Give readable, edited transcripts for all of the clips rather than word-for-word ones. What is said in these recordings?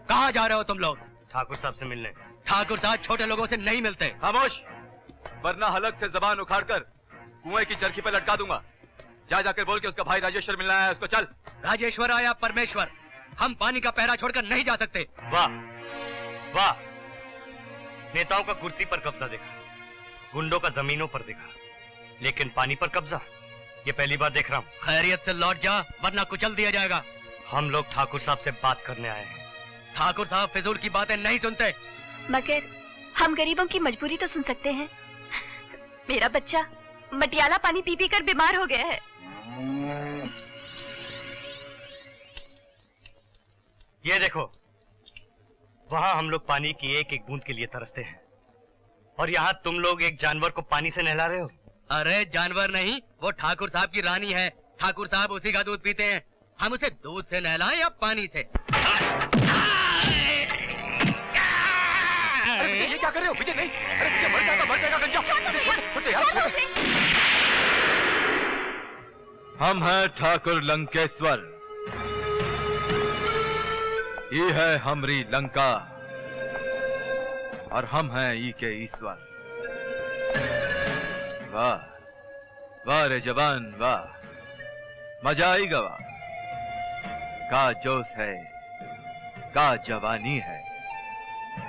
कहाँ जा रहे हो तुम लोग? ठाकुर साहब से मिलने। ठाकुर साहब छोटे लोगों से नहीं मिलते। खामोश, वरना हलक से जबान उखाड़कर कुएं की चरखी पर लटका दूंगा। जा जाकर बोल के उसका भाई राजेश्वर मिलना है, उसको चल। राजेश्वर आया परमेश्वर, हम पानी का पहरा छोड़कर नहीं जा सकते। वाह वाह, नेताओं का कुर्सी पर कब्जा देखा, गुंडों का जमीनों पर देखा, लेकिन पानी पर कब्जा ये पहली बार देख रहा हूँ। खैरियत से लौट जा वरना कुचल दिया जाएगा। हम लोग ठाकुर साहब से बात करने आए हैं। ठाकुर साहब फिजूल की बातें नहीं सुनते। मगर हम गरीबों की मजबूरी तो सुन सकते हैं। मेरा बच्चा मटियाला पानी पी पी कर बीमार हो गया है। ये देखो, वहां हम लोग पानी की एक एक बूंद के लिए तरसते हैं, और यहाँ तुम लोग एक जानवर को पानी से नहला रहे हो। अरे जानवर नहीं, वो ठाकुर साहब की रानी है। ठाकुर साहब उसी का दूध पीते हैं। हम उसे दूध से नहलाएं या पानी से? अरे ये क्या कर रहे हो? विजय नहीं, अरे विजय मर जाएगा गंजा। हम हैं ठाकुर लंकेश्वर, ये है हमरी लंका, और हम हैं ई के ईश्वर। वाह वाह रे जवान वाह, मजा आई गवा। का जोश है, का जवानी है,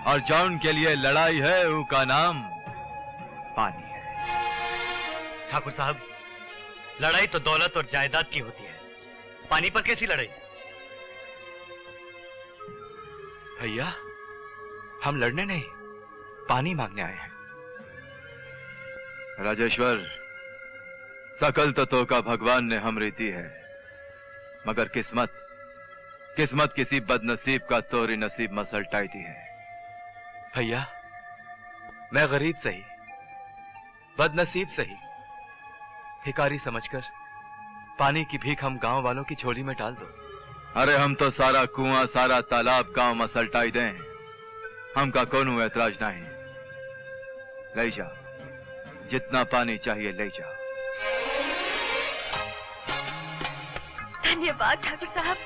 और जौन के लिए लड़ाई है उसका नाम पानी है। ठाकुर साहब, लड़ाई तो दौलत और जायदाद की होती है, पानी पर कैसी लड़ाई? भैया, हम लड़ने नहीं, पानी मांगने आए हैं। राजेश्वर, सकल तत्वों का भगवान ने हमरी दी है, मगर किस्मत किसी बदनसीब का तोरी नसीब मसलटाई दी है। भैया, मैं गरीब सही, बदनसीब सही, भिखारी समझकर पानी की भीख हम गांव वालों की झोली में डाल दो। अरे हम तो सारा कुआं, सारा तालाब गांव मसलटाई दें, हमका कोनो ऐतराज नहीं। ले जाओ, जितना पानी चाहिए ले जाओ। धन्यवाद ठाकुर साहब,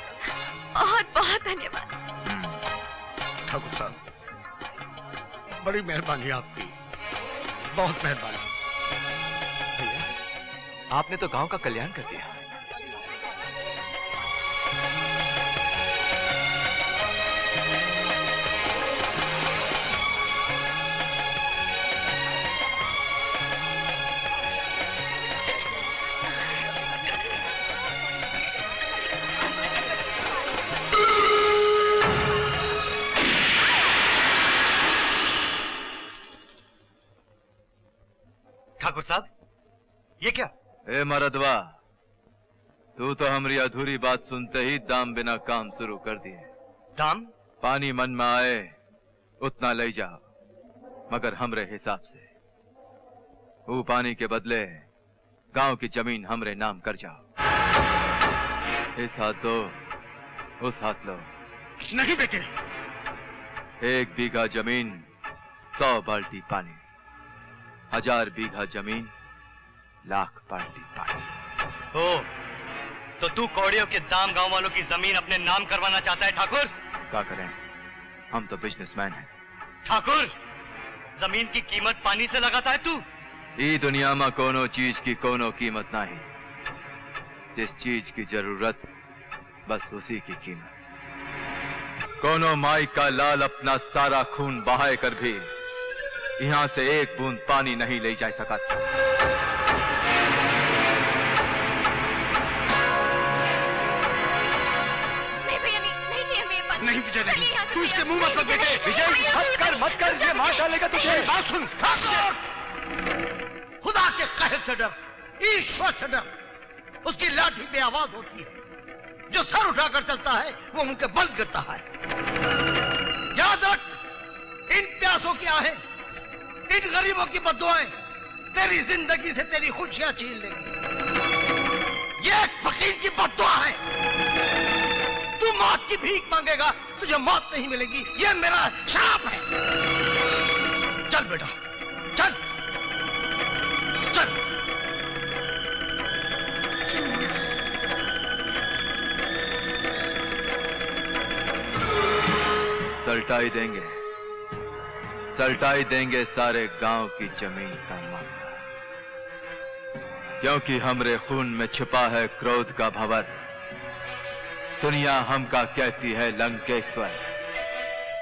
बहुत बहुत धन्यवाद। ठाकुर साहब, बड़ी मेहरबानी आपकी, बहुत मेहरबानी। भैया, आपने तो गांव का कल्याण कर दिया। ठाकुर साहब, ये क्या? ए मरदवा, तू तो हमारी अधूरी बात सुनते ही दाम बिना काम शुरू कर दिए। दाम? पानी मन में आए उतना ले जाओ, मगर हमरे हिसाब से। वो पानी के बदले गांव की जमीन हमरे नाम कर जाओ। इस हाथ दो, उस हाथ लो। नहीं बेटे। 1 बीघा जमीन 100 बाल्टी पानी, 1000 बीघा जमीन 1,00,000 बाल्टी पानी। ओ, तो तू कौड़ियों के दाम गांव वालों की जमीन अपने नाम करवाना चाहता है ठाकुर? क्या करें, हम तो बिजनेसमैन हैं। ठाकुर, जमीन की कीमत पानी से लगाता है तू? ई दुनिया में कोनो चीज की कोनो कीमत नहीं, जिस चीज की जरूरत बस उसी की कीमत। कोनो माई का लाल अपना सारा खून बहाए कर भी यहां से 1 बूंद पानी नहीं ले जा सका। नहीं विजय, नहीं, तू इसके मुंह मत लग बेटे। विजय, मत कर, ये मार डालेगा तुझे। बात सुन, खुदा के कहर से डर, ईश्वर से डर। उसकी लाठी पे आवाज होती है, जो सर उठाकर चलता है वो उनके बल गिरता है। याद रख, इन प्यासों की आहें, इन गरीबों की बद्दुआएं तेरी जिंदगी से तेरी खुशियां छीन लेंगी। ये एक फकीर की बद्दुआ है। तू मौत की भीख मांगेगा, तुझे मौत नहीं मिलेगी, ये मेरा श्राप है। चल बेटा, चल चल। सलटाई देंगे सारे गांव की जमीन का मामला, क्योंकि हमरे खून में छिपा है क्रोध का भंवर। दुनिया हमका कहती है लंकेश्वर,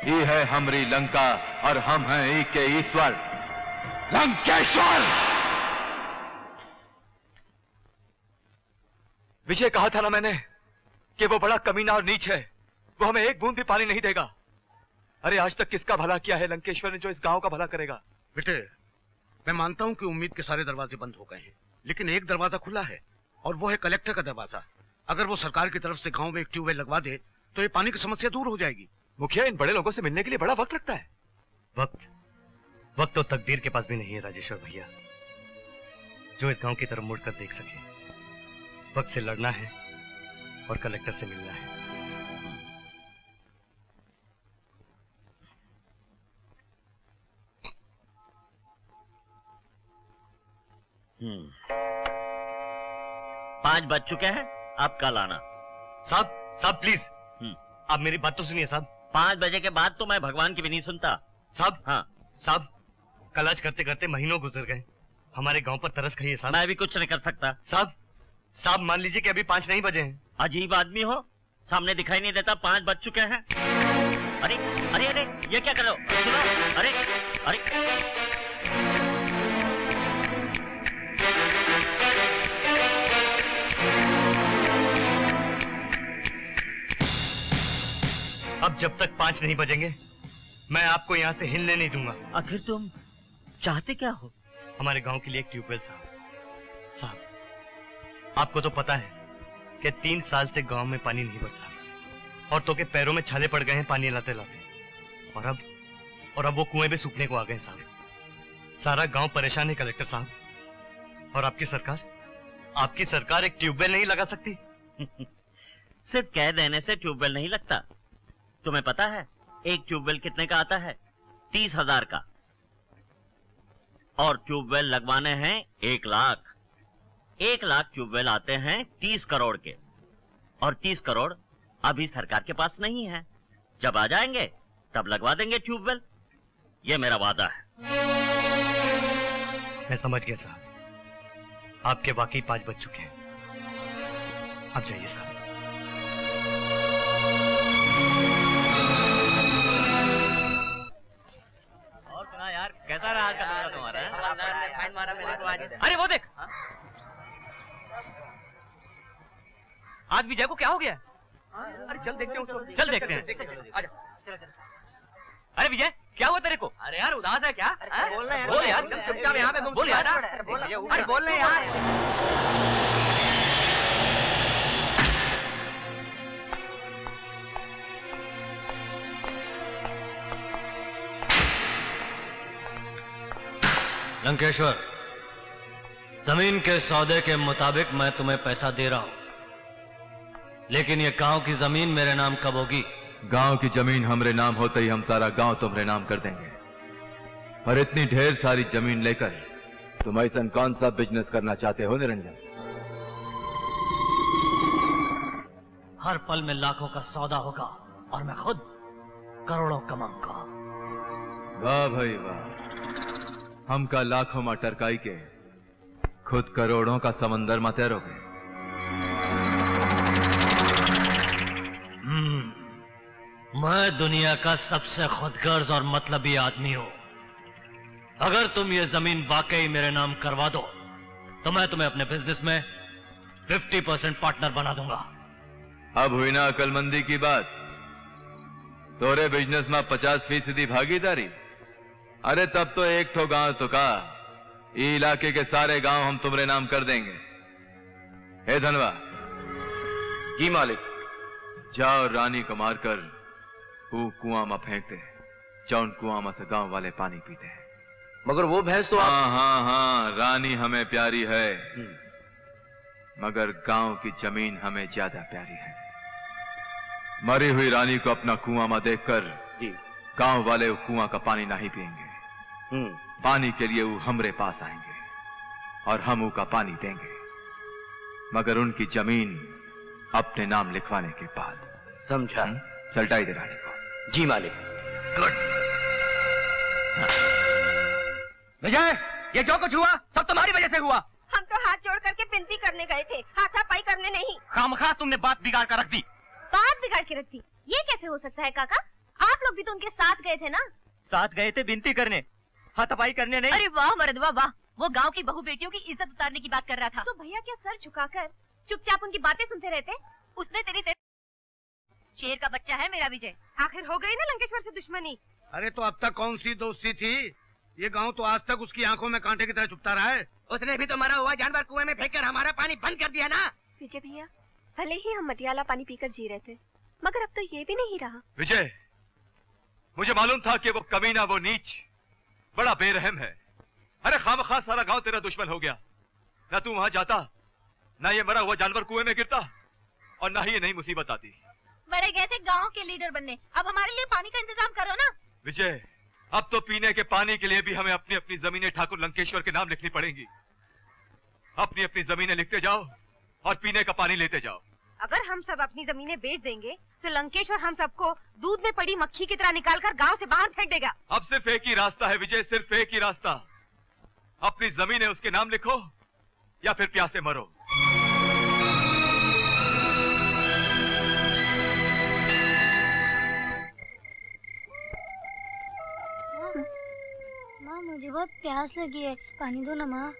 ये है हमरी लंका और हम हैं ई के ईश्वर, लंकेश्वर। विजय कहा था ना मैंने कि वो बड़ा कमीना और नीच है, वो हमें एक बूंद भी पानी नहीं देगा। अरे आज तक किसका भला किया है लंकेश्वर ने जो इस गांव का भला करेगा? बेटे, मैं मानता हूं कि उम्मीद के सारे दरवाजे बंद हो गए हैं, लेकिन एक दरवाजा खुला है और वो है कलेक्टर का दरवाजा। अगर वो सरकार की तरफ से गांव में एक ट्यूबवेल लगवा दे तो ये पानी की समस्या दूर हो जाएगी। मुखिया, इन बड़े लोगों से मिलने के लिए बड़ा वक्त लगता है। वक्त तो तकदीर के पास भी नहीं है राजेश्वर भैया, जो इस गांव की तरफ मुड़कर देख सके। वक्त से लड़ना है और कलेक्टर से मिलना है। पांच बज चुके हैं, अब कल आना। साहब प्लीज, आप मेरी बात तो सुनिए साहब। 5 बजे के बाद तो मैं भगवान की भी नहीं सुनता। साहब, हाँ साहब, कल आज करते करते महीनों गुजर गए, हमारे गांव पर तरस खाइए साहब। मैं भी कुछ नहीं कर सकता। साहब मान लीजिए कि अभी 5 नहीं बजे हैं। अजीब आदमी हो, सामने दिखाई नहीं देता 5 बज चुके हैं। अरे अरे अरे, ये क्या कर रहे हो? सुनो, अरे अरे अब जब तक 5 नहीं बजेंगे मैं आपको यहाँ से हिलने नहीं दूंगा। आखिर तुम चाहते क्या हो? हमारे गांव के लिए एक ट्यूबवेल साहब, आपको तो पता है कि 3 साल से गांव में पानी नहीं बरसा, औरतों के पैरों में छाले पड़ गए हैं पानी लाते लाते, और अब वो कुएं भी सूखने को आ गए साहब। सारा गांव परेशान है कलेक्टर साहब, और आपकी सरकार एक ट्यूबवेल नहीं लगा सकती। सिर्फ कह देने से ट्यूबवेल नहीं लगता। तुम्हें पता है एक ट्यूबवेल कितने का आता है? 30,000 का। और ट्यूबवेल लगवाने हैं 1 लाख। 1 लाख ट्यूबवेल आते हैं 30 करोड़ के, और 30 करोड़ अभी सरकार के पास नहीं है। जब आ जाएंगे तब लगवा देंगे ट्यूबवेल, ये मेरा वादा है। मैं समझ गया साहब, आपके वाकई 5 बज चुके हैं। आप जाइए साहब। यार कैसा रहा आज का दूसरा तुम्हारा? फाइन मारा मेरे को आज। अरे वो देख, आज विजय को क्या हो गया? अरे चल देखते हैं उसको, चल देखते हैं। आजा। अरे विजय, क्या हुआ तेरे को? अरे यार उदास है क्या? बोल यार, चुपचाप यहाँ पे बोल यार। अरे बोल रहे यार। लंकेश्वर, जमीन के सौदे के मुताबिक मैं तुम्हें पैसा दे रहा हूं, लेकिन ये गांव की जमीन मेरे नाम कब होगी? गांव की जमीन हमरे नाम होते ही हम सारा गांव तुम्हारे नाम कर देंगे। और इतनी ढेर सारी जमीन लेकर तुम ऐसा कौन सा बिजनेस करना चाहते हो निरंजन? हर पल में लाखों का सौदा होगा और मैं खुद करोड़ों कमाऊंगा। वाह भाई वाह, हमका लाखों में टरकाई के खुद करोड़ों का समंदर में तैरोगे। मैं दुनिया का सबसे खुदगर्ज और मतलबी आदमी हूं। अगर तुम ये जमीन वाकई मेरे नाम करवा दो तो मैं तुम्हें अपने बिजनेस में 50% पार्टनर बना दूंगा। अब हुई ना अकलमंदी की बात? तोरे बिजनेस में 50% भागीदारी? अरे तब तो एक तो गांव तो का, ये इलाके के सारे गांव हम तुम्हारे नाम कर देंगे। हे धनवा। जी मालिक। जाओ रानी को मारकर वो कुआं में फेंक दे, जौन कुआं में से गांव वाले पानी पीते हैं। मगर वो भैंस तो हाँ, रानी हमें प्यारी है, मगर गांव की जमीन हमें ज्यादा प्यारी है। मरी हुई रानी को अपना कुआं में देखकर गांव वाले वो कुआं का पानी नहीं पिएंगे। पानी के लिए वो हमरे पास आएंगे और हम उनका पानी देंगे, मगर उनकी जमीन अपने नाम लिखवाने के बाद। समझा? सल्टाई दे रानी को। जी मालिक। गुड। विजय, ये जो कुछ हुआ सब तुम्हारी वजह से हुआ। हम तो हाथ जोड़ करके विनती करने गए थे, हाथापाई करने नहीं। खामखा तुमने बात बिगाड़ कर रख दी। बात बिगाड़ के रख दी? ये कैसे हो सकता है काका? आप लोग भी तो उनके साथ गए थे ना? साथ गए थे विनती करने, हाथापाई करने नहीं। अरे वाह मर्दवा वाह, वो गांव की बहू बेटियों की इज्जत उतारने की बात कर रहा था। तो भैया क्या सर झुकाकर चुपचाप उनकी बातें सुनते रहते? उसने तेरी शेर का बच्चा है मेरा विजय। आखिर हो गई ना लंकेश्वर से दुश्मनी। अरे तो अब तक कौन सी दोस्ती थी? ये गांव तो आज तक उसकी आंखों में कांटे की तरह चुभता रहा है। उसने भी तो मरा हुआ जानवर कुएं में फेंक कर हमारा पानी बंद कर दिया ना। विजय भैया, भले ही हम मटियाला पानी पीकर जी रहे थे, मगर अब तो ये भी नहीं रहा। विजय, मुझे मालूम था कि वो कमीना, वो नीच बड़ा बेरहम है। अरे खामखा सारा गांव तेरा दुश्मन हो गया। ना तू वहां जाता, ना ये मरा हुआ जानवर कुएं में गिरता, और ना ही ये नई मुसीबत आती। बड़े गए थे गांव के लीडर बनने, अब हमारे लिए पानी का इंतजाम करो ना। विजय, अब तो पीने के पानी के लिए भी हमें अपनी अपनी जमीनें ठाकुर लंकेश्वर के नाम लिखनी पड़ेंगी। अपनी अपनी जमीनें लिखते जाओ और पीने का पानी लेते जाओ। अगर हम सब अपनी जमीनें बेच देंगे तो लंकेश्वर हम सबको दूध में पड़ी मक्खी की तरह निकालकर गांव से बाहर फेंक देगा। अब सिर्फ एक ही रास्ता है विजय, सिर्फ एक ही रास्ता। अपनी जमीनें उसके नाम लिखो या फिर प्यासे मरो। माँ, मुझे बहुत प्यास लगी है, पानी दो ना माँ,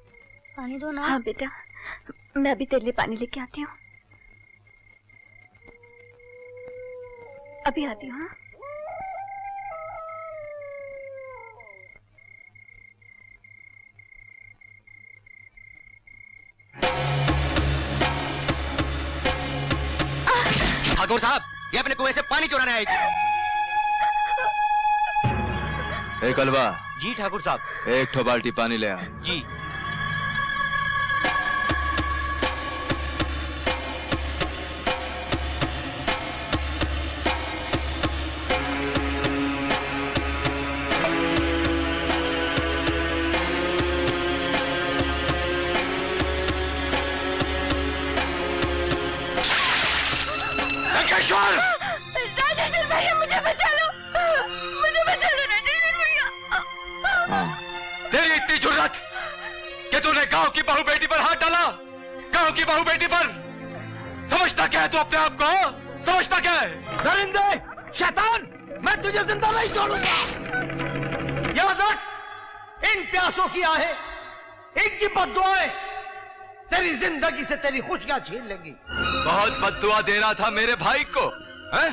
पानी दो ना। हाँ बेटा, मैं अभी तेरे लिए पानी लेके आती हूँ। अभी आती हूँ। हाँ? ठाकुर साहब, ये अपने कुएं से पानी चुराने आई थी। ए कलवा। जी ठाकुर साहब। एक ठो बाल्टी पानी ले आ। जी। राजेश्वर भैया, मुझे बचा लो, मुझे बचा लो राजेश्वर भैया। तेरी इतनी जुर्रत कि तूने गांव की बहू बेटी पर हाथ डाला, गांव की बहू बेटी पर। समझता क्या है तू अपने आप को? समझता क्या है? दरिंदे, शैतान, मैं तुझे जिंदा नहीं छोड़ूंगा। याद रख, इन प्यासों की आहें, इनकी बद्दुआएं तेरी जिंदगी से तेरी खुशियां छीन लेंगी। बहुत बद्दुआ दे रहा था मेरे भाई को, हैं?